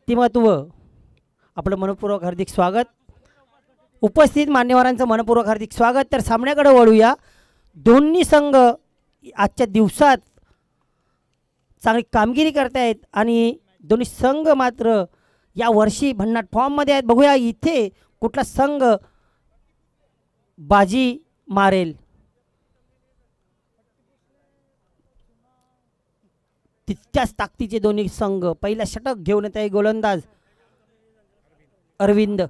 व्यक्तिमत्व आपलं मनपूर्वक हार्दिक स्वागत. उपस्थित मान्यवरांचं मनपूर्वक हार्दिक स्वागत. तर सामन्याकडे वळूया. दोन्ही संघ आजच्या दिवसात चांगली कामगिरी करतायत आणि दोन्ही संघ मात्र या वर्षी भन्नाट फॉर्ममध्ये आहेत. बघूया इथे कुठला संघ बाजी मारेल. तितक्याच ताकदीचे दोन्ही संघ. पहिला षटक घेऊन येत आहे गोलंदाज अरविंद.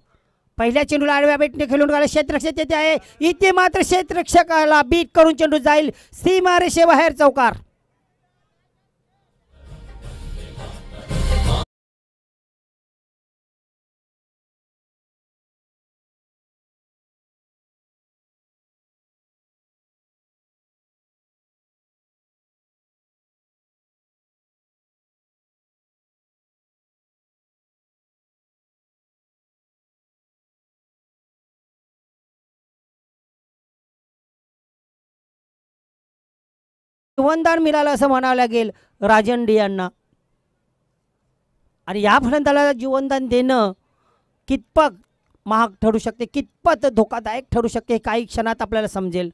पहिल्या चेंडूला आडव्या बेटने खेळून गेला. क्षेत्ररक्षक येते आहे. इथे मात्र क्षेत्ररक्षकाला बीट करून चेंडू जाईल सीमारेषेबाहेर चौकार. जीवनदान मिळालं असं म्हणावं लागेल राजन डी यांना. आणि या फलंदाजाला जीवनदान देणं कितपत महाग ठरू शकते, कितपत धोकादायक ठरू शकते, काही क्षणात आपल्याला समजेल.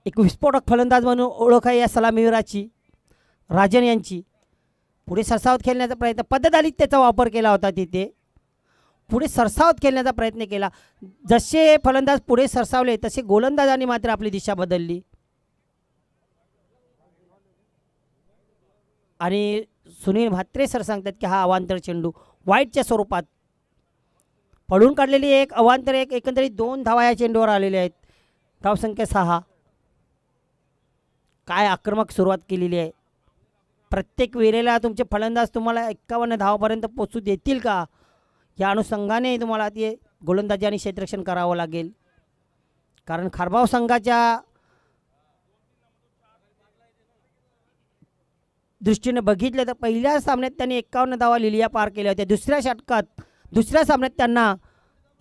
एक विस्फोटक फलंदाज म्हणून ओळख आहे या सलामीवीराची राजन यांची. पुढे सरसावत खेळण्याचा प्रयत्न, पद्धतशीर त्याचा वापर केला होता. तिथे पुढे सरसावत खेळण्याचा प्रयत्न केला. जसे फलंदाज पुढे सरसावले तसे गोलंदाजांनी मात्र आपली दिशा बदलली आणि सुनील म्हात्रे सर सांगतात की हा अवांतर चेंडू वाईटच्या स्वरूपात पडून काढलेली एक अवांतर. एक एकंदरीत 2 धावा या चेंडूवर आलेल्या आहेत. धावसंख्या 6. काय आक्रमक सुरुवात केलेली आहे. प्रत्येक वेळेला तुमचे फलंदाज तुम्हाला 51 धावापर्यंत पोचू देतील का, या अनुषंगाने तुम्हाला ते गोलंदाजी आणि क्षेत्ररक्षण करावं लागेल. कारण खारबाव संघाच्या दृष्टीने बघितलं तर पहिल्या सामन्यात त्यांनी 51 धावा लिलिया पार केल्या होत्या. दुसऱ्या सामन्यात त्यांना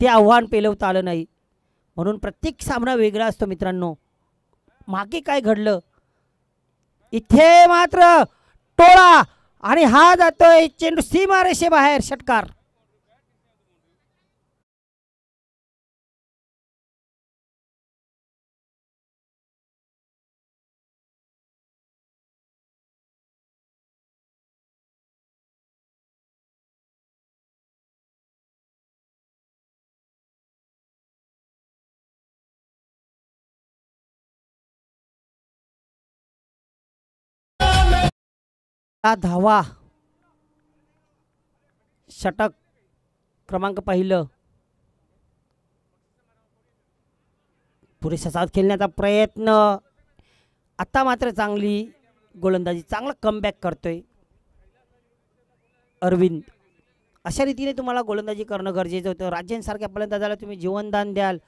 ते आव्हान पेलवता आलं नाही. म्हणून प्रत्येक सामना वेगळा असतो मित्रांनो. मागे काय घडलं, इथे मात्र टोळा आणि हा जातोय चेंडू सीमारेषेबाहेर. षटकार. धावा षटक क्रमांक पहिलं. पुढे ससाद खेळण्याचा प्रयत्न. आता मात्र चांगली गोलंदाजी, चांगला कमबॅक करतोय अरविंद. अशा रीतीने तुम्हाला गोलंदाजी करणं गरजेचं होतं. राजेंसारख्या फलंदाजाला तुम्ही जीवनदान द्याल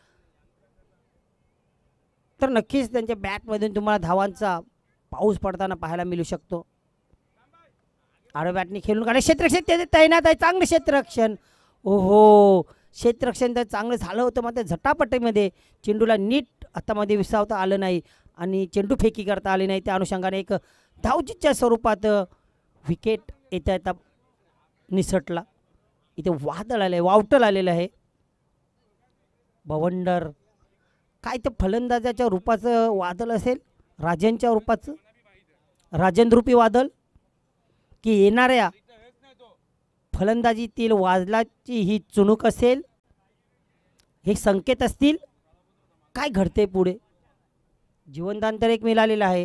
तर नक्कीच त्यांच्या बॅटमधून तुम्हाला धावांचा पाऊस पडताना पाहायला मिळू शकतो. आडव्या बॅटने खेळून काढले. क्षेत्ररक्षक त्याचे तैनात आहे. चांगलं क्षेत्ररक्षण. ओहो, क्षेत्ररक्षण तर चांगलं झालं होतं, मात्र झटापटीमध्ये चेंडूला नीट हातामध्ये विसावता आलं नाही आणि चेंडू फेकी करता आली नाही. त्या अनुषंगाने एक धावचीच्या स्वरूपात विकेट येता येता निसटला. इथे वादळ आलं आहे, वावटल आलेलं आहे. भवंडर काय ते फलंदाजाच्या रूपाचं वादळ असेल, राजनच्या रूपाचं राजनरूपी वादळ, की येणाऱ्या फलंदाजीतील वादळाची ही चुणूक असेल, हे संकेत असतील. काय घडते पुढे. जीवनदान तर एक मिळालेलं आहे.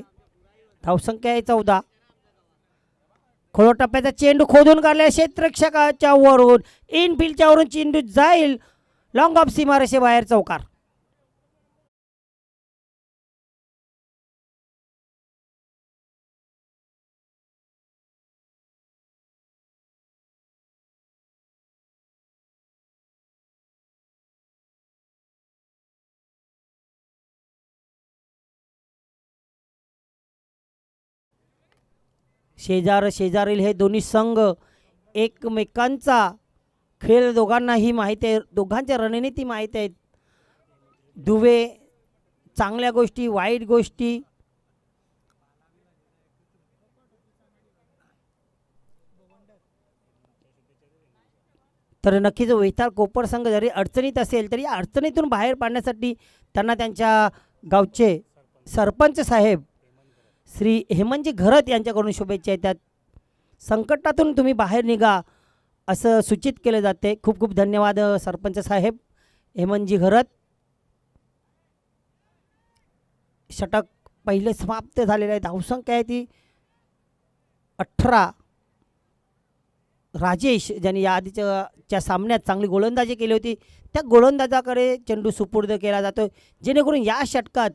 धावसंख्या आहे 14. खोलो टप्प्याचा चेंडू खोदून काढल्या क्षेत्ररक्षकाच्या वरून, इनफिल्डच्या वरून चेंडू जाईल लॉंग ऑफ सीमारेषेबाहेर चौकार. शेजारील हे दोन्ही संघ एकमेकांचा खेळ दोघांनाही माहीत आहे. दोघांच्या रणनीती माहीत आहेत. दुवे चांगल्या गोष्टी, वाईट गोष्टी, तर नक्कीच वैताळ कोपर संघ जरी अडचणीत असेल तरी या अडचणीतून बाहेर पाडण्यासाठी त्यांना त्यांच्या गावचे सरपंच साहेब श्री हेमंतजी घरत यांच्याकडून शुभेच्छा येतात. संकटातून तुम्ही बाहेर निघा असं सूचित केले जाते. खूप खूप धन्यवाद सरपंच साहेब हेमंतजी घरत. षटक पहिले समाप्त झालेले आहे. धावसंख्या आहे ती 18. राजेश ज्यांनी या आधीच्या सामन्यात चांगली गोलंदाजी केली होती त्या गोलंदाजाकडे चेंडू सुपूर्द केला जातो जेणेकरून या षटकात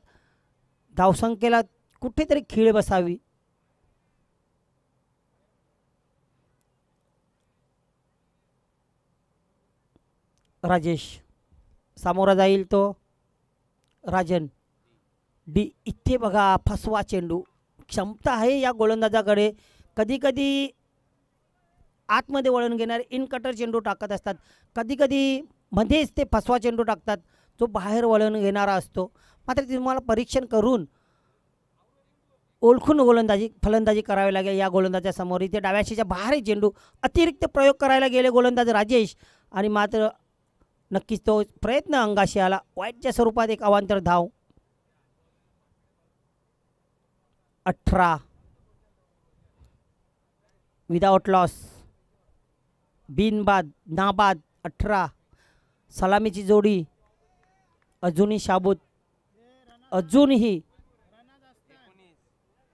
धावसंख्येला कुठेतरी खीळ बसावी. राजेश सामोरा जाईल तो राजन डी. इथे बघा फसवा चेंडू. क्षमता आहे या गोलंदाजाकडे. कधी कधी आतमध्ये वळण घेणारे इन कटर चेंडू टाकत असतात, कधी कधी मध्येच ते फसवा चेंडू टाकतात जो बाहेर वळण घेणारा असतो. मात्र तुम्हाला परीक्षण करून ओळखून फलंदाजी करावी लागेल या गोलंदाजासमोर. इथे डाव्याशीच्या बाहेर चेंडू अतिरिक्त प्रयोग करायला गेले गोलंदाज राजेश आणि मात्र नक्कीच तो प्रयत्न अंगाशी आला. वाईटच्या स्वरूपात एक अवांतर धाव. 18 विदाउट लॉस. बिनबाद नाबाद 18. सलामीची जोडी अजूनही शाबूत. अजूनही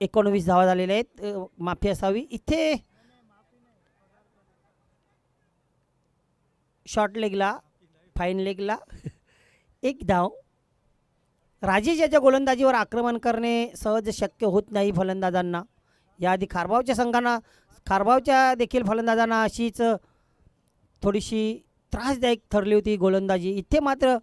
19 धावा झालेल्या आहेत. माफी असावी. इथे शॉर्ट लेगला फाईन लेगला एक धाव. राजेश याच्या गोलंदाजीवर आक्रमण करणे सहज शक्य होत नाही फलंदाजांना. याआधी खारबावच्या देखील फलंदाजांना अशीच थोडीशी त्रासदायक ठरली होती गोलंदाजी. इथे मात्र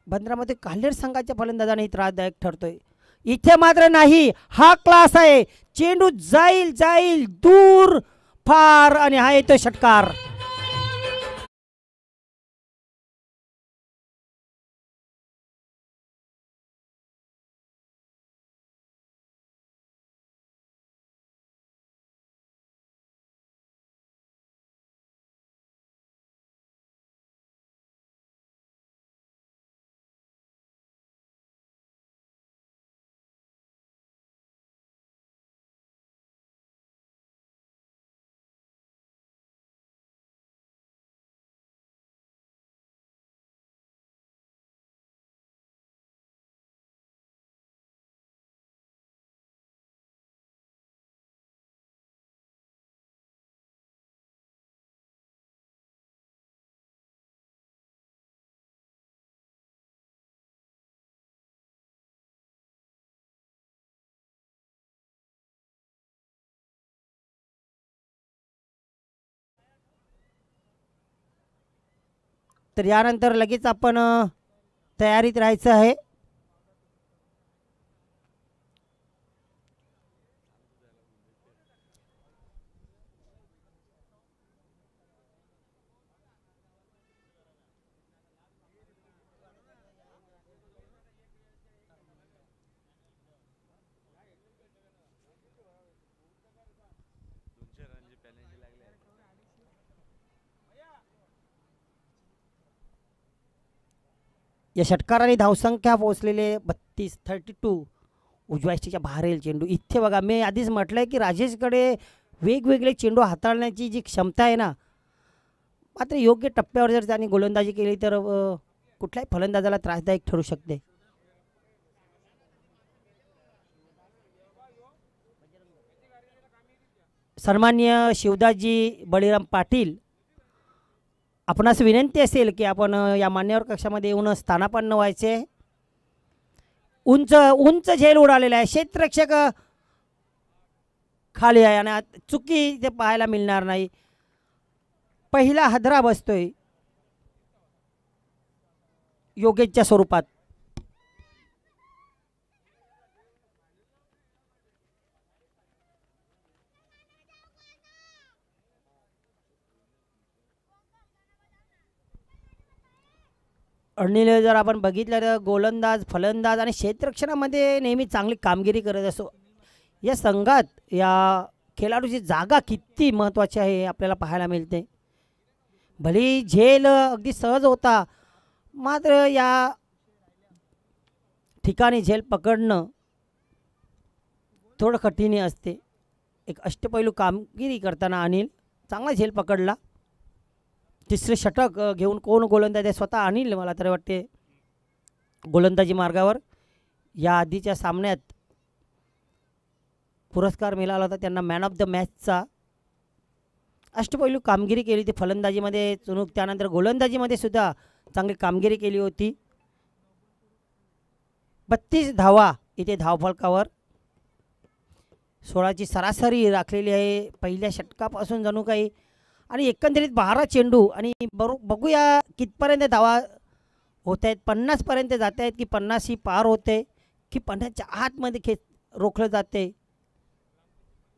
बंदरामध्ये काल्हेर संघाच्या फलंदाजांनाही त्रासदायक ठरतोय. इथे मात्र नाही. हा क्लास आहे. चेंडू जाईल जाईल दूर फार आणि हा येतो षटकार. तर यानंतर लगेच आपण तयारीत राहायचं आहे. या षटकाराने धावसंख्या पोहोचलेले 32 उजव्या यष्टीच्या बाहेर येईल चेंडू. इथे बघा मी आधीच म्हटलंय की राजेशकडे वेगवेगळे चेंडू हाताळण्याची जी क्षमता आहे ना, मात्र योग्य टप्प्यावर जर त्यांनी गोलंदाजी केली तर कुठल्याही फलंदाजाला त्रासदायक ठरू शकते. सन्माननीय शिवदासजी बळीराम पाटील, आपणास विनंती असेल की आपण या मान्यवर कक्षामध्ये येऊन स्थानापन्न व्हायचे. उंच उंच झेल उडालेला आहे. क्षेत्ररक्षक खाली आहे आणि चुकी ते पाहायला मिळणार नाही. पहिला हादरा बसतोय योगेशच्या स्वरूपात. अनिल जर आपण बघितलं तर गोलंदाज फलंदाज आणि क्षेत्ररक्षणामध्ये नेहमी चांगली कामगिरी करत असो. या संघात या खेळाडूची जागा किती महत्त्वाची आहे आपल्याला पाहायला मिळते. भली झेल अगदी सहज होता, मात्र या ठिकाणी झेल पकडणं थोडं कठीण असते. एक अष्टपैलू कामगिरी करताना अनिल चांगला झेल पकडला. तिसरे षटक घेऊन कोण गोलंदाज आहे? स्वतः अनिल मला तर वाटते गोलंदाजी मार्गावर. या आधीच्या सामन्यात पुरस्कार मिळाला होता त्यांना मॅन ऑफ द मॅचचा. अष्टपैलू कामगिरी केली ती फलंदाजीमध्ये चुनूक, त्यानंतर गोलंदाजीमध्ये सुद्धा चांगली कामगिरी केली होती. 32 धावा इथे धावफलकावर. 16ची सरासरी राखलेली आहे पहिल्या षटकापासून जणू काही. आणि एकंदरीत 12 चेंडू आणि बघूया कितपर्यंत धावा होत आहेत. 50पर्यंत जात आहेत की 50 ही पार होते की 50च्या आतमध्ये रोखलं जाते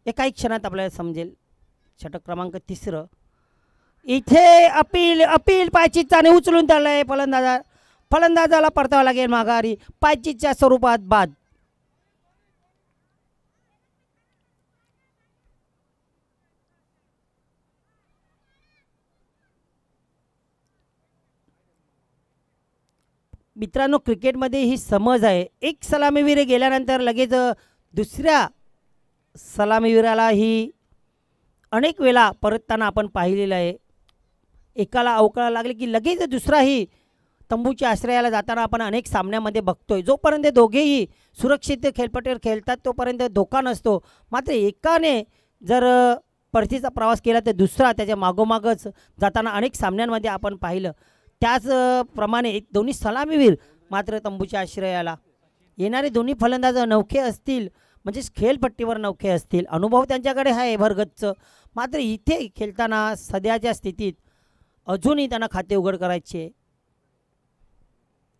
हे काही क्षणात आपल्याला समजेल. षटक क्रमांक 3 इथे अपील अपील पायचीचाने उचलून त्याला फलंदाजाला परतावं लागेल माघारी. पायचीच्या स्वरूपात बाद. मित्रांनो, क्रिकेटमध्ये ही समज आहे, एक सलामीवीर गेल्यानंतर लगेच दुसऱ्या सलामीवीराला ही अनेक वेळा परतताना आपण पाहिलेलं आहे. एकाला अवकाळा लागले की लगेच दुसराही तंबूच्या आश्रयाला जाताना आपण अनेक सामन्यामध्ये बघतोय. जोपर्यंत दोघेही सुरक्षित खेळपट्टीवर खेळतात तोपर्यंत धोका नसतो. मात्र एकाने जर परतीचा प्रवास केला तर दुसरा त्याच्या मागोमागच जाताना अनेक सामन्यांमध्ये आपण पाहिलं. त्याचप्रमाणे दोन्ही सलामीवीर मात्र तंबूच्या आश्रयाला येणारे दोन्ही फलंदाज नौखे असतील, म्हणजेच खेळपट्टीवर नौखे असतील. अनुभव त्यांच्याकडे आहे भरगच्च. मात्र इथे खेळताना सध्याच्या स्थितीत अजूनही त्यांना खाते उघड करायचे.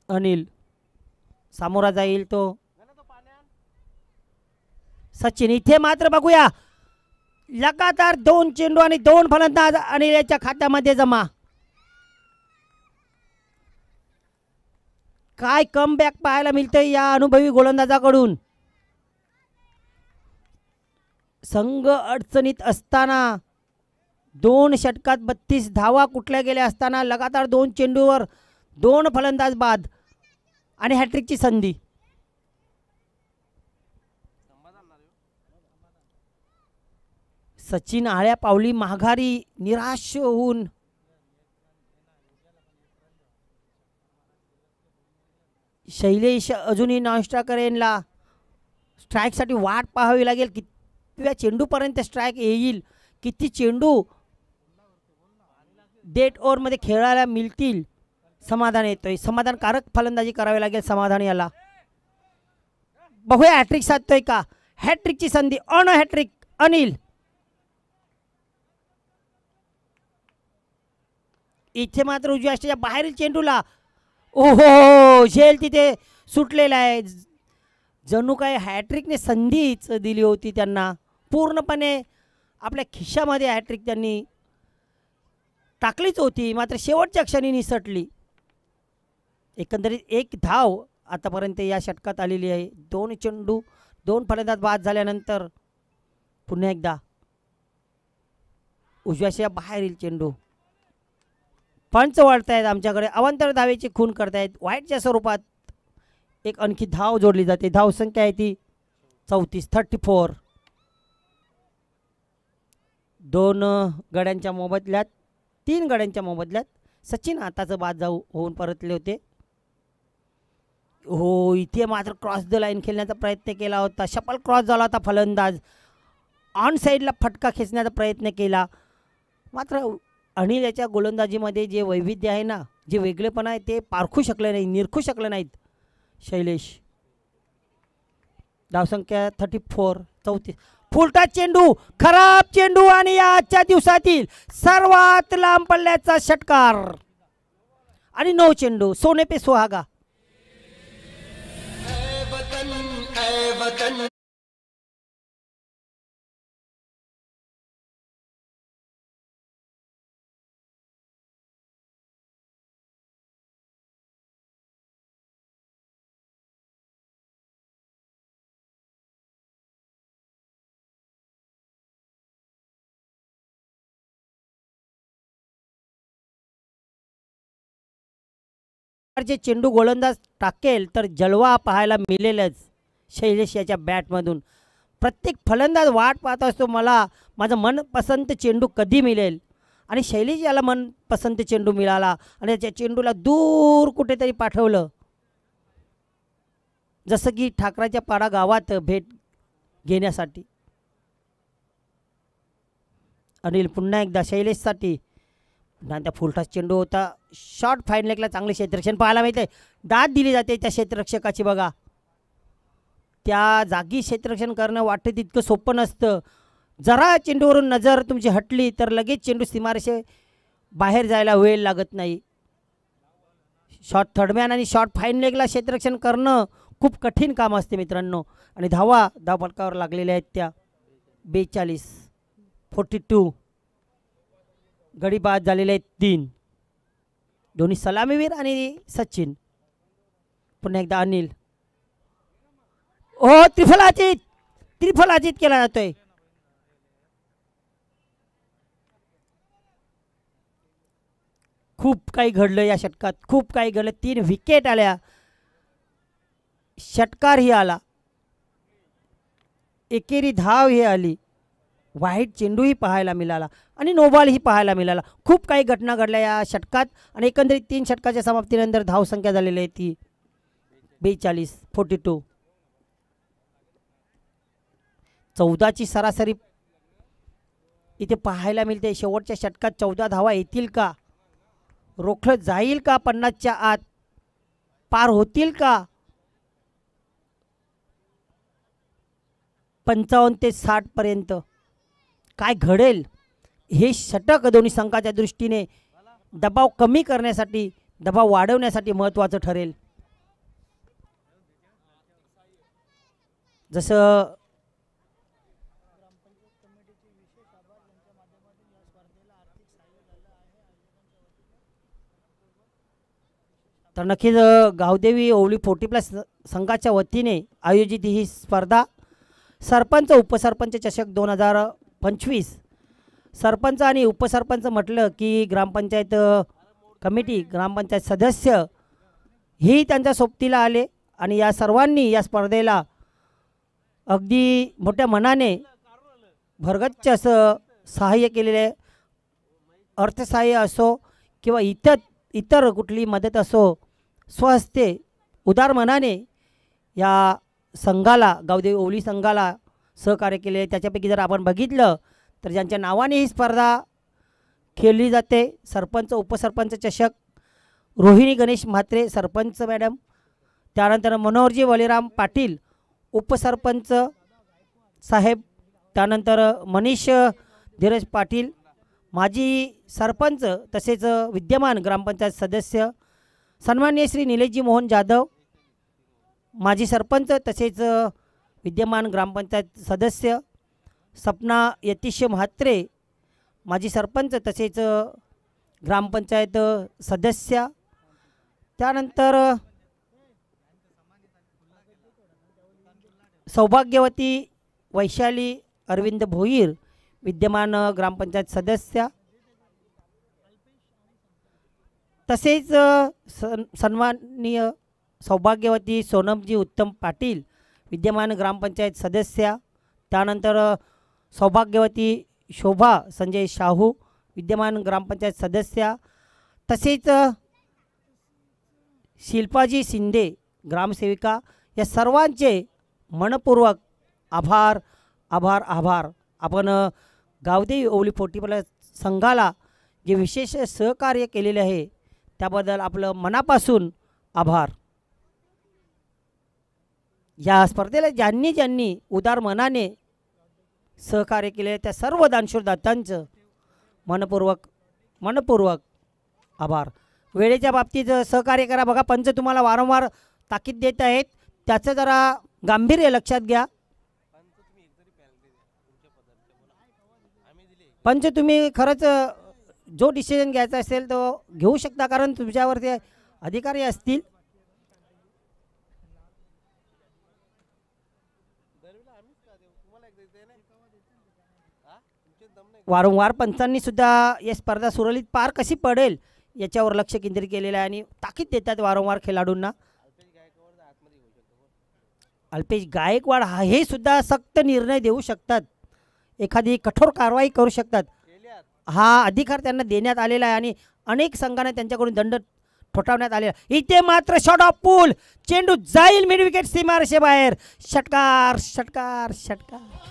अनिल सामोरा जाईल तो सचिन. इथे मात्र बघूया लगातार 2 चेंडू आणि 2 फलंदाज अनिलच्या खात्यामध्ये जमा. काय कमबॅक पाहायला मिळतंय या अनुभवी गोलंदाजाकडून. संघ अडचणीत असताना 2 षटकात 32 धावा कुठल्या गेल्या असताना लगातार 2 चेंडूवर 2 फलंदाज बाद आणि हॅट्रिकची संधी. सचिन आळ्या पावली माघारी निराश होऊन. शैलेश अजूनही नॉनस्ट्रायकर करेनला स्ट्राईकसाठी वाट पाहावी लागेल. कितव्या चेंडूपर्यंत स्ट्राईक येईल, किती चेंडू डेट ओव्हरमध्ये खेळायला मिळतील. समाधान येतोय, समाधानकारक फलंदाजी करावी लागेल समाधान याला. बघूया हॅट्रिक साधतोय का. हॅट्रिकची संधी ऑन हॅट्रिक अनिल. इथे मात्र उजव्या अष्टच्या बाहेरील चेंडूला ओहो झेल तिथे सुटलेला आहे. जणू काय हॅट्रिकने संधीच दिली होती त्यांना. पूर्णपणे आपल्या खिशामध्ये हॅट्रिक त्यांनी टाकलीच होती, मात्र शेवटच्या क्षणी निसटली. एकंदरीत 1 धाव आतापर्यंत या षटकात आलेली आहे. 2 चेंडू 2 फलंदाज बाद झाल्यानंतर पुन्हा एकदा उजव्याच्या बाहेरील चेंडू. पंच वाढतायत आमच्याकडे, अवांतर धावेची खून करतायत. वाईटच्या स्वरूपात एक आणखी धाव जोडली जाते. धावसंख्या आहे ती 34. 2 गड्यांच्या मोबदल्यात 3 गड्यांच्या मोबदल्यात सचिन आताचं बाद होऊन परतले होते. हो इथे मात्र क्रॉस द लाईन खेळण्याचा प्रयत्न केला होता. शपल क्रॉस झाला होता. फलंदाज ऑन साईडला फटका खेचण्याचा प्रयत्न केला. मात्र अनिल याच्या गोलंदाजीमध्ये जे वैविध्य आहे ना, जे वेगळेपण आहे ते पारखू शकले नाही, निरखू शकले नाहीत शैलेश. धावसंख्या 34. फुलटा चेंडू, खराब चेंडू आणि आजच्या दिवसातील सर्वात लांब पल्ल्याचा षटकार आणि 9 चेंडू. सोने पे सुहागा. प्रकारचे चेंडू गोलंदाज टाकेल तर जलवा पाहायला मिळेलच शैलेश याच्या बॅटमधून. प्रत्येक फलंदाज वाट पाहत असतो मला माझं मनपसंत चेंडू कधी मिळेल, आणि शैलेश याला मनपसंत चेंडू मिळाला आणि त्या चेंडूला दूर कुठेतरी पाठवलं. जसं की ठाकराच्या पाडा गावात भेट घेण्यासाठी. अनिल पुन्हा एकदा शैलेशसाठी. पुन्हा त्या फुलटास चेंडू होता. शॉर्ट फाईन लेगला चांगले क्षेत्ररक्षण पाहायला मिळते. दाद दिली जाते त्या क्षेत्ररक्षकाची बघा. त्या जागी क्षेत्ररक्षण करणं वाटतं तितकं सोपं नसतं. जरा चेंडूवरून नजर तुमची हटली तर लगेच चेंडू सीमारेषे बाहेर जायला वेळ लागत नाही. शॉर्ट थर्डमॅन आणि शॉर्ट फाईन लेगला क्षेत्ररक्षण करणं खूप कठीण काम असते मित्रांनो. आणि धावफलकावर लागलेल्या आहेत त्या 42 गडी बाद झालेले आहेत 3. दोन्ही सलामीवीर आणि सचिन. पुन्हा एकदा अनिल. ओ त्रिफलाचित केला जातोय. खूप काही घडलं या षटकात, खूप काही घडलं. 3 विकेट आल्या, षटकारही आला, एकेरी धाव ही आली, वाईट चेंडूही पाहायला मिळाला आणि नोबॉलही पाहायला मिळाला. खूप काही घटना घडल्या या षटकात आणि एकंदरीत 3 षटकाच्या समाप्तीनंतर धावसंख्या झालेली आहे ती 42. 14ची सरासरी इथे पाहायला मिळते. शेवटच्या षटकात 14 धावा येतील का, रोखलं जाईल का, 50च्या आत पार होतील का, 55 ते 60 पर्यंत काय घडेल. हे षटक दोन्ही संघाच्या दृष्टीने दबाव कमी करण्यासाठी, दबाव वाढवण्यासाठी महत्त्वाचं ठरेल. जसं तर नक्कीच गावदेवी ओवली 40+ संघाच्या वतीने आयोजित ही स्पर्धा सरपंच उपसरपंच चषक 2025. सरपंच आणि उपसरपंच म्हटलं की ग्रामपंचायत कमिटी, ग्रामपंचायत सदस्य ही त्यांच्या सोबतीला आले आणि या सर्वांनी या स्पर्धेला अगदी मोठ्या मनाने भरगच्च असं सहाय्य केलेले. अर्थसहाय्य असो किंवा इतर कुठली मदत असो, स्वहस्ते उदार मनाने या संघाला, गावदेवी ओवली संघाला सहकार्य केले. त्याच्यापैकी जर आपण बघितलं तर ज्यांच्या नावाने ही स्पर्धा खेळली जाते, सरपंच उपसरपंच चषक, रोहिणी गणेश म्हात्रे सरपंच मॅडम, त्यानंतर मनोहरजी बलिराम पाटील उपसरपंच साहेब, त्यानंतर मनीष धीरज पाटील माजी सरपंच तसेच विद्यमान ग्रामपंचायत सदस्य, सन्माननीय श्री निलेशजी मोहन जाधव माजी सरपंच तसेच विद्यमान ग्रामपंचायत सदस्य, सपना यतीश म्हात्रे माजी सरपंच तसेच ग्रामपंचायत सदस्य, त्यानंतर सौभाग्यवती वैशाली अरविंद भोईर विद्यमान ग्रामपंचायत सदस्य, तसेच सन्माननीय सौभाग्यवती सोनमजी उत्तम पाटील विद्यमान ग्रामपंचायत सदस्य, त्यानंतर सौभाग्यवती शोभा संजय शाहू विद्यमान ग्रामपंचायत सदस्य, तसेच शिल्पाजी शिंदे ग्रामसेविका. या सर्वांचे मनपूर्वक आभार आभार आभार. आपण गावदेवी ओवली 40+ संघाला जे विशेष सहकार्य केलेले आहे त्याबद्दल आपलं मनापासून आभार. या स्पर्धेला ज्यांनी ज्यांनी उदार मनाने सहकार्य केले त्या सर्व दानशूर दात्यांचं मनपूर्वक आभार. वेळेच्या बाबतीत सहकार्य करा. बघा पंच तुम्हाला वारंवार ताकीद देत आहेत, त्याचं जरा गांभीर्य लक्षात घ्या. पंच तुम्ही खरंच जो डिसिजन घ्यायचा असेल तो घेऊ शकता, कारण तुमच्यावर ते अधिकारी असतील. वारंवार पंचांनी सुद्धा या स्पर्धा सुरळीत पार कशी पडेल याच्यावर लक्ष केंद्रित केलेलं आहे आणि ताकीद देतात वारंवार खेळाडूंना. अल्पेश गायकवाड हे सुद्धा सक्त निर्णय देऊ शकतात, एखादी कठोर कारवाई करू शकतात. हा अधिकार त्यांना देण्यात आलेला आहे आणि अनेक संघांना त्यांच्याकडून दंड ठोठावण्यात आलेला. इथे मात्र शॉट ऑफ पूल, चेंडू जाईल मिड विकेट सीमारेषे बाहेर. षटकार षटकार षटकार.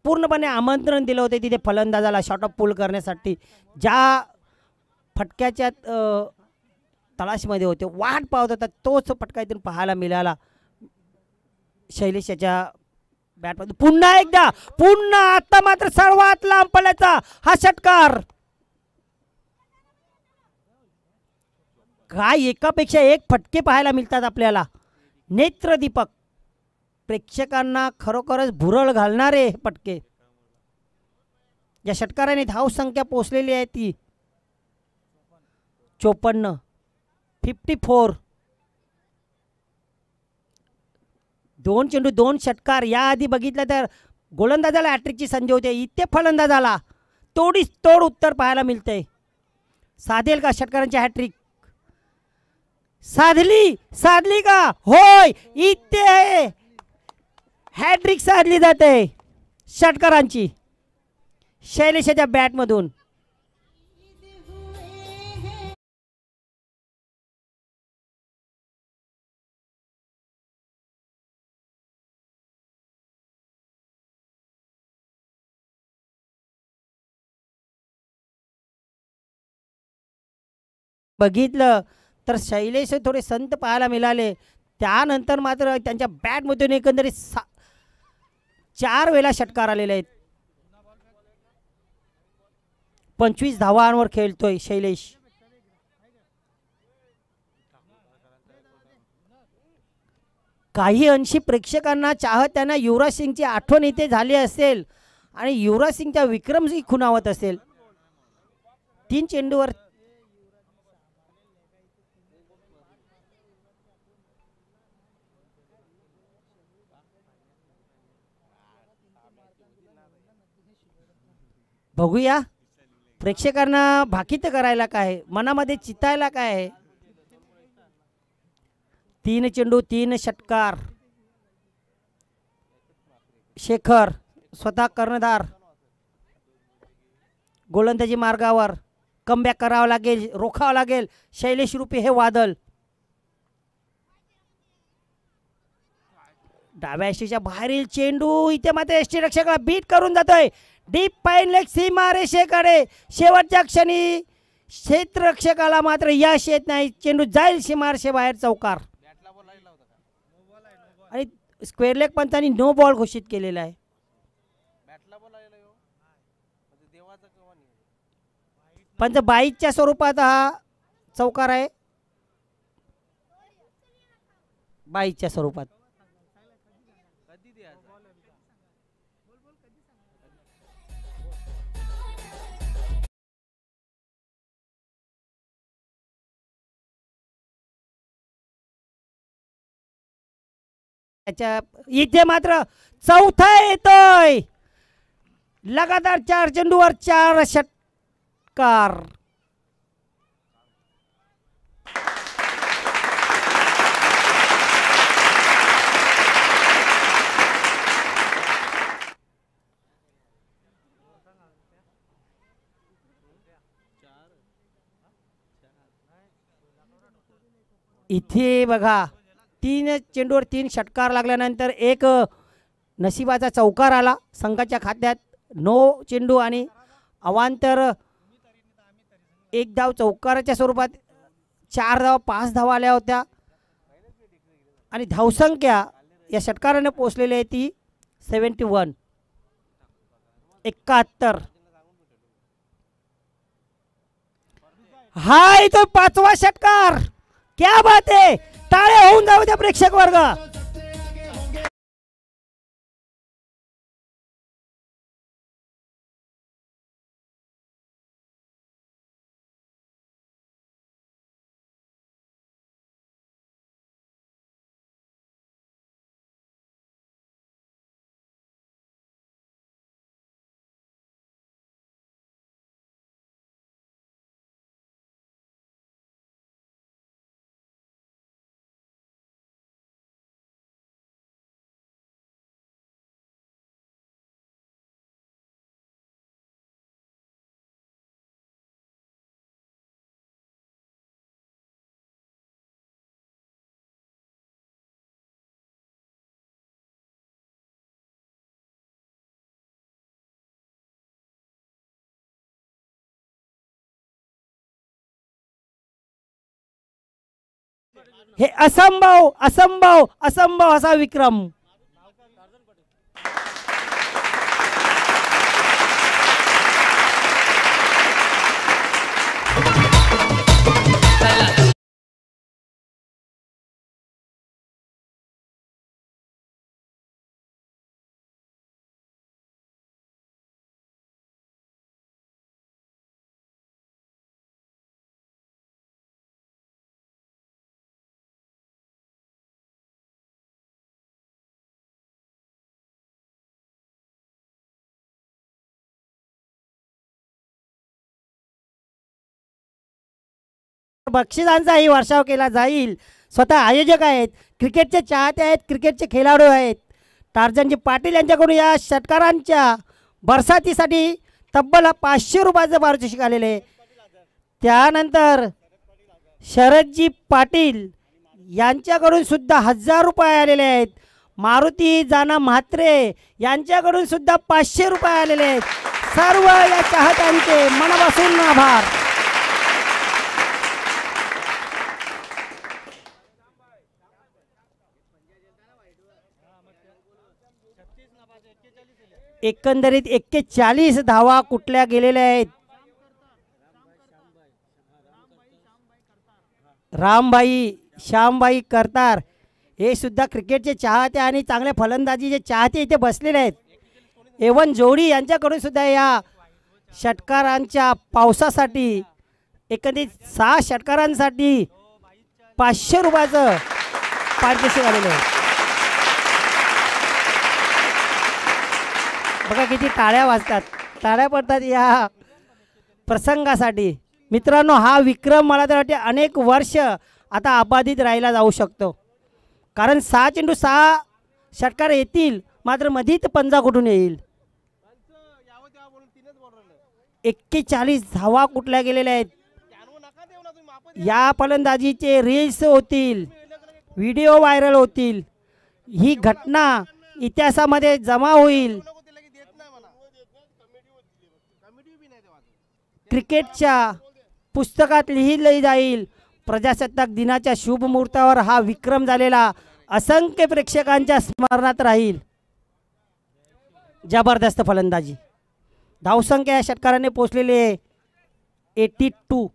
पूर्णपणे आमंत्रण दिलं होते तिथे फलंदाजाला शॉट ऑफ पूल करण्यासाठी. ज्या फटक्याच्या तलाशमध्ये होते, वाट पाहत होता, तोच फटका इथून पाहायला मिळाला शैलेशच्या बॅटमध्ये. पुन्हा एकदा, पुन्हा आता मात्र सर्वात लांब पडल्याचा हा षटकार. काय एकापेक्षा एक फटके पाहायला मिळतात आपल्याला. नेत्रदीपक, प्रेक्षकांना खरोखरच भुरळ घालणारे फटके. या षटकाराने धावसंख्या पोचलेली आहे ती 54, 54. 2 चेंडू 2 षटकार. याआधी बघितलं तर गोलंदाजाला हॅट्रिकची संधी होते, इथे फलंदाजाला तोडीस तोड उत्तर पाहायला मिळते. साधेल का षटकारांची हॅट्रिक? साधली का? होय, इथे हॅट्रिक साधली जाते षटकारांची शैलेशच्या बॅटमधून. बघितलं तर शैलेश थोडे संत पाहायला मिळाले. त्यानंतर मात्र त्यांच्या बॅटमधून एकंदरीत 4 वेळा षटकार आलेले आहेत. 25 धावांवर खेळतोय शैलेश. काही अंशी प्रेक्षकांना, चाहत्यांना युवराज सिंगची आठवण इथे झाली असेल आणि युवराज सिंगचा विक्रमही खुणावत असेल. 3 चेंडूवर बघूया प्रेक्षकांना भाकीत करायला काय, मनामध्ये चितायला काय आहे. 3 चेंडू 3 षटकार. शेखर स्वतः कर्णधार, गोलंदाजी मार्गावर. कमबॅक करावं लागेल, रोखावं लागेल शैलेश रूपी हे वादळ. डाव्या यष्टीच्या बाहेरील चेंडू इथे मात्र यष्टीरक्षकाला बीट करून जातोय. डीप पाईन लेग सीमारेषेकडे. शेवटच्या क्षणी क्षेत्ररक्षकाला मात्र यश येत नाही. चेंडू जाईल सीमारेषे बाहेर. चौकार आणि स्क्वेअर लेग पंचांनी नो बॉल घोषित केलेला आहे. पंच 22च्या स्वरूपात हा चौकार आहे. 22च्या स्वरूपात. इथे मात्र चौथा येतोय. लगातार 4 चेंडूवर 4 षटकार. इथे बघा 3 चेंडूवर 3 षटकार लागल्यानंतर एक नशिबाचा चौकार आला संघाच्या खात्यात. 9 चेंडू आणि अवांतर 1 धाव चौकाराच्या स्वरूपात. 4 धावा 5 धावा आल्या होत्या आणि धावसंख्या या षटकाराने पोचलेली आहे ती 71. 71. हा इथं 5वा षटकार. क्या बात है. टाळे होऊन जाऊ द्या प्रेक्षक वर्ग. हे असंभव असंभव असंभव असा विक्रम. बक्षिसांचाही वर्षाव केला जाईल. स्वतः आयोजक आहेत, क्रिकेटचे चाहते आहेत, क्रिकेटचे खेळाडू आहेत. टार्झनजी पाटील यांच्याकडून या षटकारांच्या बरसातीसाठी तब्बल 500 रुपयाचं पारितोषिक आलेले आहे. त्यानंतर शरदजी पाटील यांच्याकडून सुद्धा 1000 रुपये आलेले आहेत. मारुती जाना म्हात्रे यांच्याकडून सुद्धा 500 रुपये आलेले आहेत. सर्व या चाहत्यांचे मनापासून आभार. एकंदरीत 41 धावा कुठल्या गेलेल्या आहेत. रामभाई श्यामभाई करतार हे सुद्धा क्रिकेटचे चाहते आणि चांगल्या फलंदाजीचे चाहते इथे बसलेले आहेत. एवन जोडी यांच्याकडून सुद्धा या षटकारांच्या पावसासाठी एकंदरीत 6 षटकारांसाठी 500 रुपयाचं पारितोषिक आलेलं आहे. बघा किती टाळ्या वाजतात, टाळ्या पडतात या प्रसंगासाठी. मित्रांनो, हा विक्रम मला तर वाटते अनेक वर्ष आता अबाधित राहिला जाऊ शकतो. कारण 6x6 षटकार येतील, मात्र मधीत पंजा कुठून येईल. 41 धावा कुठल्या गेलेल्या आहेत. या फलंदाजीचे रील्स होतील, व्हिडिओ व्हायरल होतील, ही घटना इतिहासामध्ये जमा होईल. क्रिकेटच्या पुस्तकात लिहिलं जाईल. प्रजासत्ताक दिनाच्या शुभ मुहूर्तावर हा विक्रम झालेला असंख्य प्रेक्षकांच्या स्मरणात राहील. जबरदस्त फलंदाजी. धावसंख्या या षटकाराने पोचलेले 82.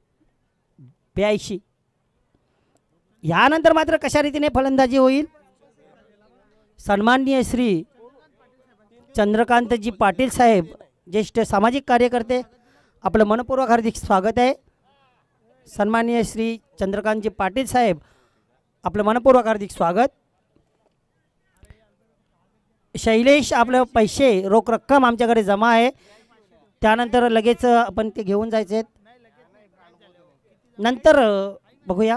यानंतर मात्र कशा रीतीने फलंदाजी होईल. सन्माननीय श्री चंद्रकांतजी पाटील साहेब, ज्येष्ठ सामाजिक कार्यकर्ते, आपलं मनपूर्वक हार्दिक स्वागत आहे. सन्माननीय श्री चंद्रकांतजी पाटील साहेब, आपलं मनपूर्वक हार्दिक स्वागत. शैलेश, आपलं पैसे रोख रक्कम आमच्याकडे जमा आहे, त्यानंतर लगेच आपण ते घेऊन जायचे आहेत. नंतर बघूया.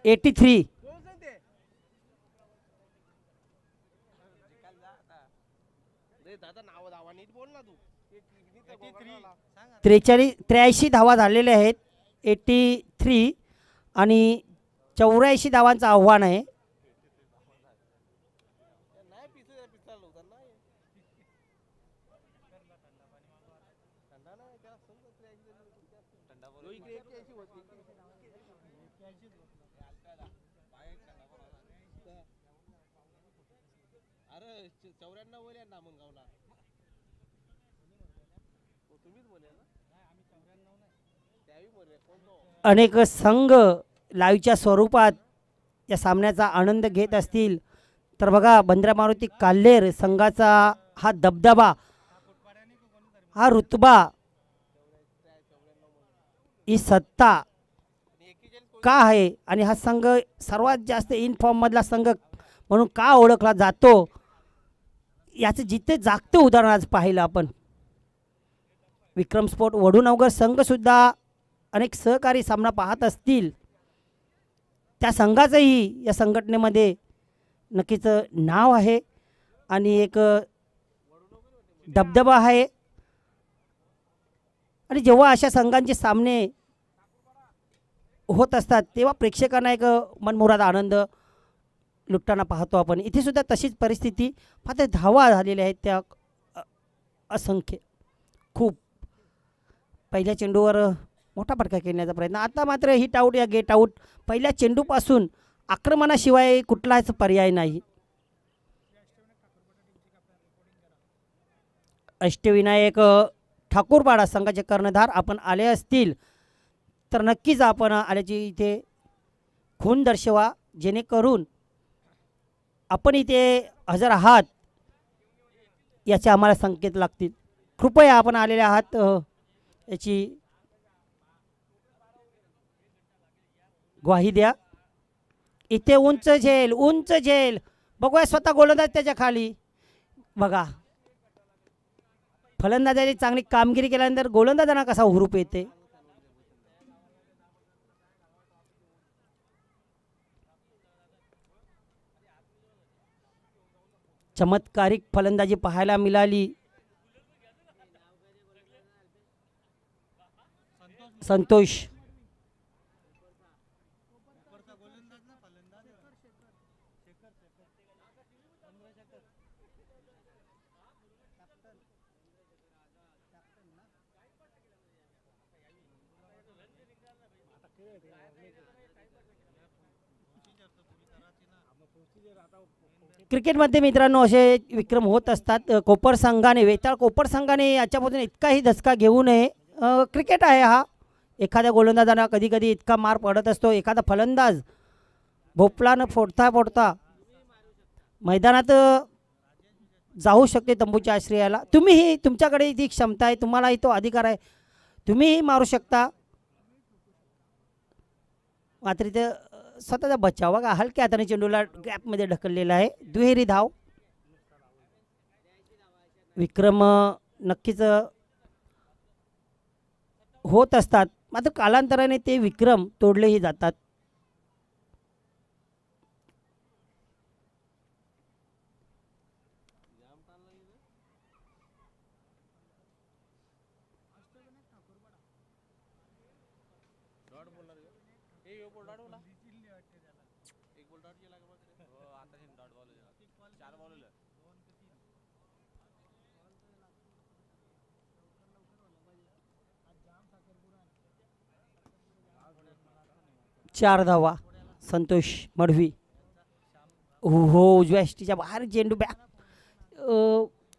$83. 83 धावा झालेले आहेत. 83 आणि 84 धावांचं आव्हान आहे. अनेक संघ लाईव्हच्या स्वरूपात या सामन्याचा आनंद घेत असतील तर बघा बंद्रा मारुती काल्हेर संघाचा हा दबदबा, हा रुतबा, ही सत्ता का आहे आणि हा संघ सर्वात जास्त इन फॉर्म मधला संघ म्हणून का ओळखला जातो याचं जिथे जागतं उदाहरण आज पाहिलं आपण. विक्रम स्पोर्ट वडूनगर संघ सुद्धा अनेक सहकारी सामना पाहत असतील, त्या संघाचंही या संघटनेमध्ये नक्कीच नाव आहे आणि एक दबदबा आहे. आणि जेव्हा अशा संघांचे सामने होत असतात तेव्हा प्रेक्षकांना एक मनमुराद आनंद लुटताना पाहतो आपण. इथे सुद्धा तशीच परिस्थिती, फार धावा झालेल्या आहेत त्या असंख्य. खूप पहिल्या चेंडूवर मोठा फटका खेळण्याचा प्रयत्न, आता मात्र हिट आऊट या गेट आऊट. पहिल्या चेंडूपासून आक्रमणाशिवाय कुठलाच पर्याय नाही. अष्टविनायक ठाकूरपाडा संघाचे कर्णधार आपण आले असतील तर नक्कीच आपण आल्याची इथे खून दर्शवा, जेणेकरून आपण इथे हजर आहात याचे आम्हाला संकेत लागतील. कृपया आपण आलेले आहात याची ग्वाही द्या. इथे उंच झेल, उंच झेल, बघूया स्वतः गोलंदाज त्याच्या खाली. बघा फलंदाजाने चांगली कामगिरी केल्यानंतर गोलंदाजांना कसा हुरूप येते. चमत्कारिक फलंदाजी पाहायला मिळाली. संतोष क्रिकेटमध्ये मित्रांनो असे विक्रम होत असतात. कोपर संघाने, वेताळ कोपर संघाने याच्यापासून इतकाही धसका घेऊ नये. क्रिकेट आहे हा. एखाद्या गोलंदाजांना कधी कधी इतका मार पडत असतो. एखादा फलंदाज भोपळानं फोडता फोडता मैदानात जाऊ शकते तंबूच्या आश्रयाला. तुम्हीही, तुमच्याकडे ती क्षमता आहे, तुम्हालाही तो अधिकार आहे, तुम्हीही मारू शकता. मात्र इथे स्वतःचा बचाव बघा, हलक्या हाताने चेंडूला गॅपमध्ये ढकललेला आहे. दुहेरी धाव. विक्रम नक्कीच होत असतात, मात्र कालांतराने ते विक्रम तोडलेही जातात. चार धावा. संतोष मडवी. हो, उजव्या यष्टीच्या बाहेर चेंडू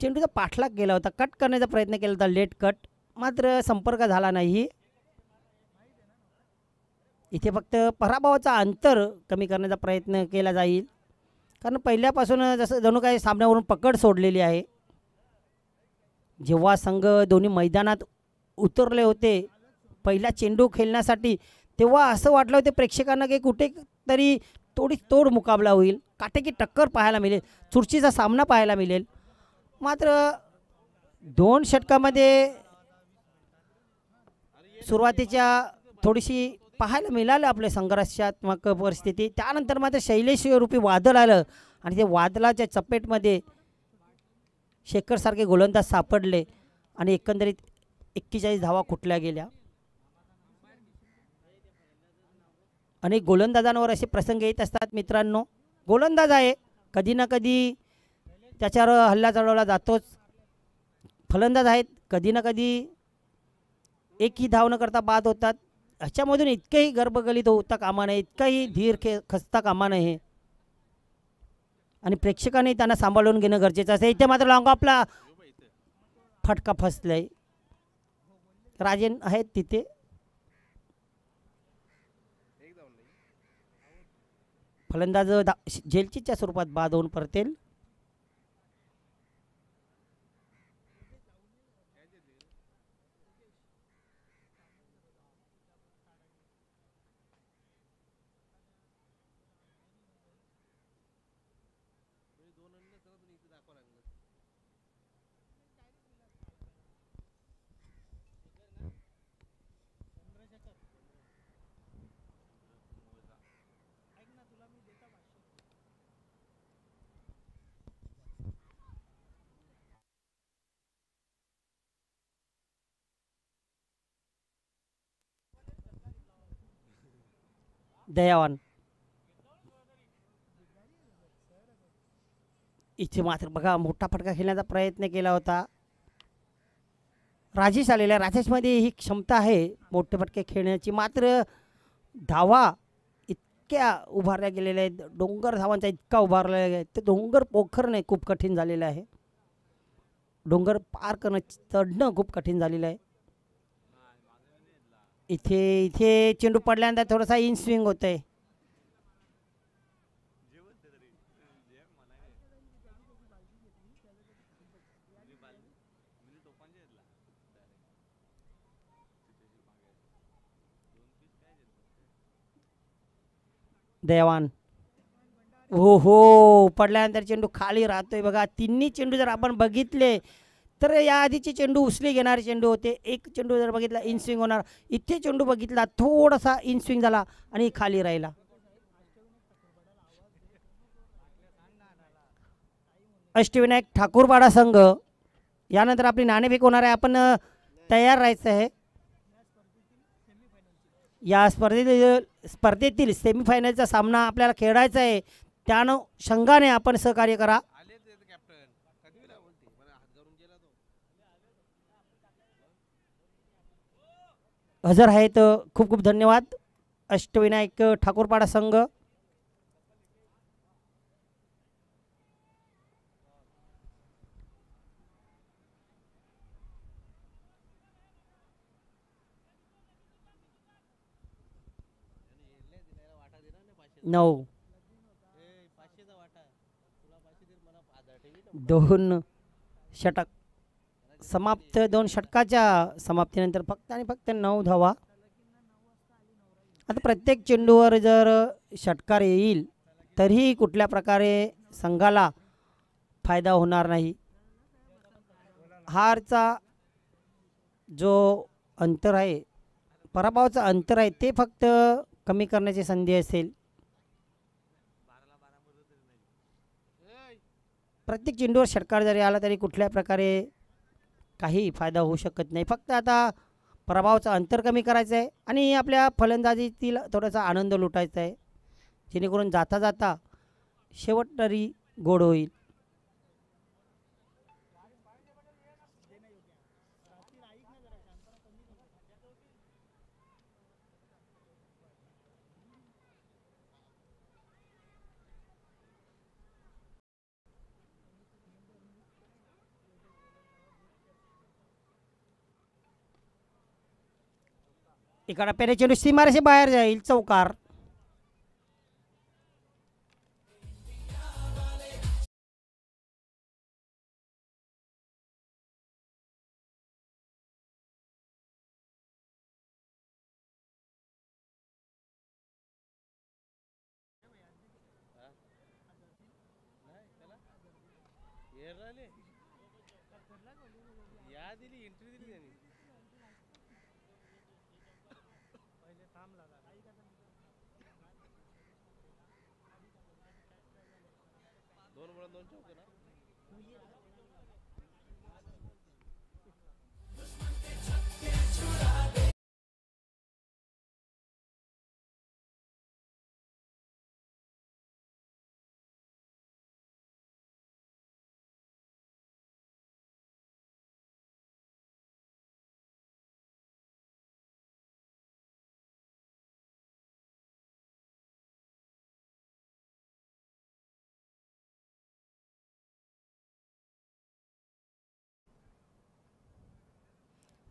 चेंडूचा पाठलाग केला होता, कट करण्याचा प्रयत्न केला होता, लेट कट, मात्र संपर्क झाला नाही. इथे फक्त पराभवाचा अंतर कमी करण्याचा प्रयत्न केला जाईल, कारण पहिल्यापासून जसं जणू काही सामन्यावरून पकड सोडलेली आहे. जेव्हा संघ दोन्ही मैदानात उतरले होते पहिला चेंडू खेळण्यासाठी, तेव्हा असं वाटलं होतं प्रेक्षकांना की कुठेतरी तोड मुकाबला होईल, काटेकी टक्कर पाहायला मिळेल, चुरशीचा सामना पाहायला मिळेल. मात्र 2 षटकामध्ये सुरुवातीच्या थोडीशी पाहायला मिळालं आपले संघर्षात्मक परिस्थिती. त्यानंतर मात्र शैलेश रूपी वादळ आलं आणि ते वादळाच्या चपेटमध्ये शेखरसारखे गोलंदाज सापडले आणि एकंदरीत 41 धावा कुठल्या गेल्या. अनेक गोलंदाजांवर असे प्रसंग येत असतात मित्रांनो. गोलंदाज आहे, कधी ना कधी त्याच्यावर हल्ला चढवला जातोच. फलंदाज आहेत, कधी ना कधी एकही धाव न करता बाद होतात. ह्याच्यामधून इतकेही गर्भगलित होता कामा नये, इतकाही धीर खचता कामा नये आणि प्रेक्षकांनी त्यांना सांभाळून घेणं गरजेचं असतं. इथे मात्र लॉंग ऑफला फटका फसलाय. राजन आहेत तिथे. फलंदाज झेलचीच्या स्वरूपात बाद होऊन परतेल. दयावान इथे मात्र बघा मोठा फटका खेळण्याचा प्रयत्न केला होता. राजेश आलेला, राजेशमध्ये ही क्षमता आहे मोठे फटके खेळण्याची, मात्र धावा इतक्या उभारल्या गेलेल्या आहेत, डोंगर धावांचा इतका उभारलेला आहे, ते डोंगर पोखरणे खूप कठीण झालेलं आहे. डोंगर पार करणं चढणं खूप कठीण झालेलं आहे. इथे इथे चेंडू पडल्यानंतर थोडासा इन स्विंग होत आहे. दयावान हो हो, पडल्यानंतर चेंडू खाली राहतोय बघा. तिन्ही चेंडू जर आपण बघितले तर या आधीचे चेंडू उचले घेणारे चेंडू होते. एक चेंडू जर बघितला इन स्विंग होणार, इथे चेंडू बघितला थोडासा इन स्विंग झाला आणि खाली राहिला. अष्टविनायक ठाकूरपाडा संघ यानंतर आपली नाणेफेक होणार आहे. आपण तयार राहायचं आहे. या स्पर्धेतील सेमीफायनलचा सामना आपल्याला खेळायचा आहे, त्यानं संघाने आपण सहकार्य करा. हजर आहेत, खूप खूप धन्यवाद. अष्टविनायक ठाकूरपाडा संघ नऊ 2 षटक समाप्त. 2 षटकाच्या समाप्तीनंतर फक्त आणि फक्त 9 धावा. आता प्रत्येक चेंडूवर जर षटकार येईल तरीही कुठल्या प्रकारे संघाला फायदा होणार नाही. हारचा जो अंतर आहे, पराभवाचं अंतर आहे, ते फक्त कमी करण्याची संधी असेल. प्रत्येक चेंडूवर षटकार जरी आला तरी कुठल्या प्रकारे काही फायदा होऊ शकत नाही. फक्त आता प्रभावाचं अंतर कमी करायचं आहे आणि आपल्या फलंदाजीतील थोडासा आनंद लुटायचा आहे, जेणेकरून जाता जाता शेवट तरी गोड होईल. एका टप्प्याने चेंडू सीमारेषे बाहेर जाईल, चौकार.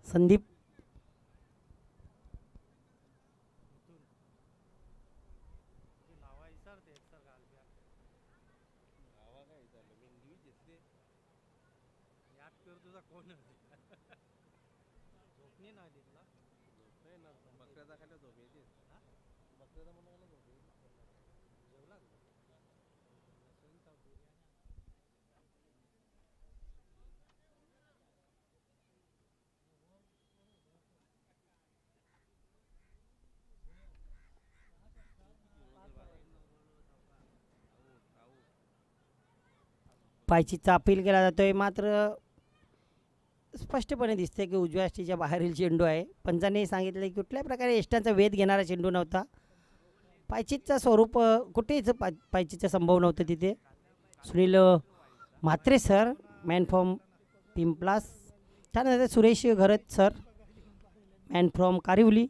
संदीप पायचीचा अपील केला जातोय, मात्र स्पष्टपणे दिसते की उजव्या यष्टीच्या बाहेरील चेंडू आहे. पंचांनी सांगितले की कुठल्याही प्रकारे यष्ट्यांचा वेध घेणारा चेंडू नव्हता. पायचीतचा स्वरूप कुठेच पायचीचा संभव नव्हतं तिथे. Sunil Mhatre sir, man from Pimplas. त्यानंतर Suresh Gharat sir, man from Karivali.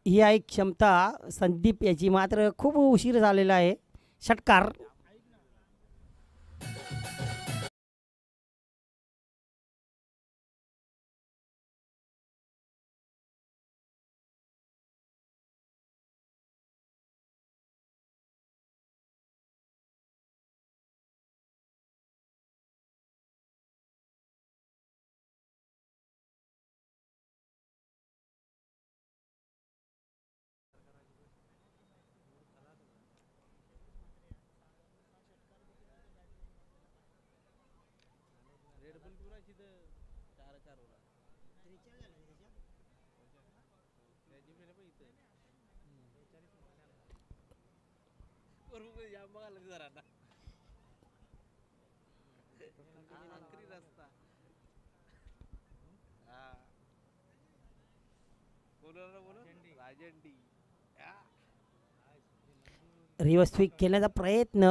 ही आहे क्षमता संदीप याची, मात्र खूप उशीर झालेला आहे. षटकार. रिव्हर्स स्वीप खेळण्याचा प्रयत्न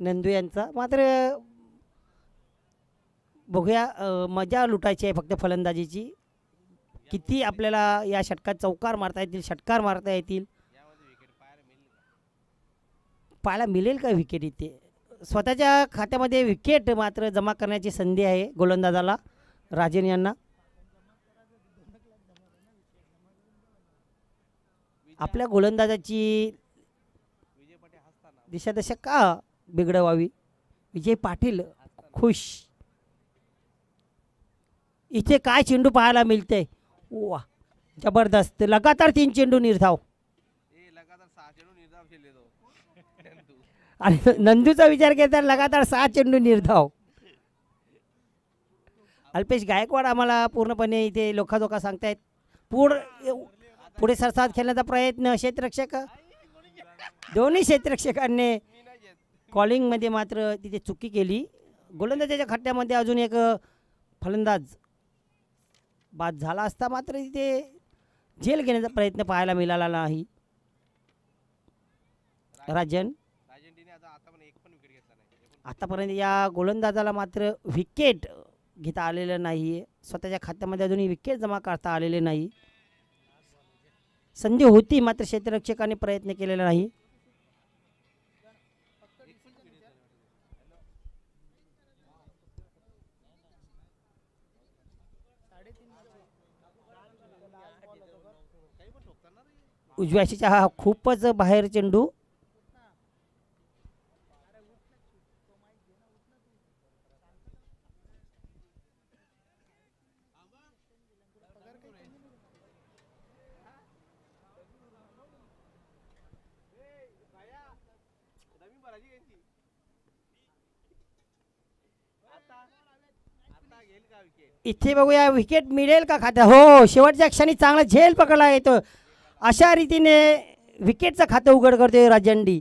नंदू यांचा, मात्र बघूया. मजा लुटायची आहे फक्त फलंदाजीची. किती आपल्याला या षटकात चौकार मारता येतील, षटकार मारता येतील, पाहायला मिळेल का विकेट इथे. स्वतःच्या खात्यामध्ये विकेट मात्र जमा करण्याची संधी आहे गोलंदाजाला, राजन यांना. आपल्या गोलंदाजाची दिशादशा का बिघडवावी. विजय पाटील खुश. इथे काय चेंडू पाहायला मिळते. वा, जबरदस्त. लगातार 3 चेंडू निर्धाव. आणि नंदूचा विचार केला तर लगातार 6 चेंडू निर्धाव. अल्पेश गायकवाड आम्हाला पूर्णपणे इथे लोखाजोखा सांगतायत. पुढे सरसाद खेळण्याचा प्रयत्न. क्षेत्ररक्षक, दोन्ही क्षेत्ररक्षकांनी कॉलिंगमध्ये मात्र तिथे चुकी केली. गोलंदाजाच्या खड्ड्यामध्ये अजून एक फलंदाज बाद झाला असता, मात्र तिथे झेल घेण्याचा प्रयत्न पाहायला मिळाला नाही. राजन आतापर्यंत या गोलंदाजाला मात्र विकेट घेता आलेलं नाही आहे. स्वतःच्या खात्यामध्ये अजूनही विकेट जमा करता आलेले नाही. संधी होती मात्र क्षेत्ररक्षकाने प्रयत्न केलेला नाही. उजव्या शीच्या हा खूपच बाहेर चेंडू. इथे बघूया विकेट मिळेल का खात्या. हो, शेवटच्या क्षणी चांगला झेल पकडला येतो. अशा रीतीने विकेटचं खातं उघड करतोय राजंडी.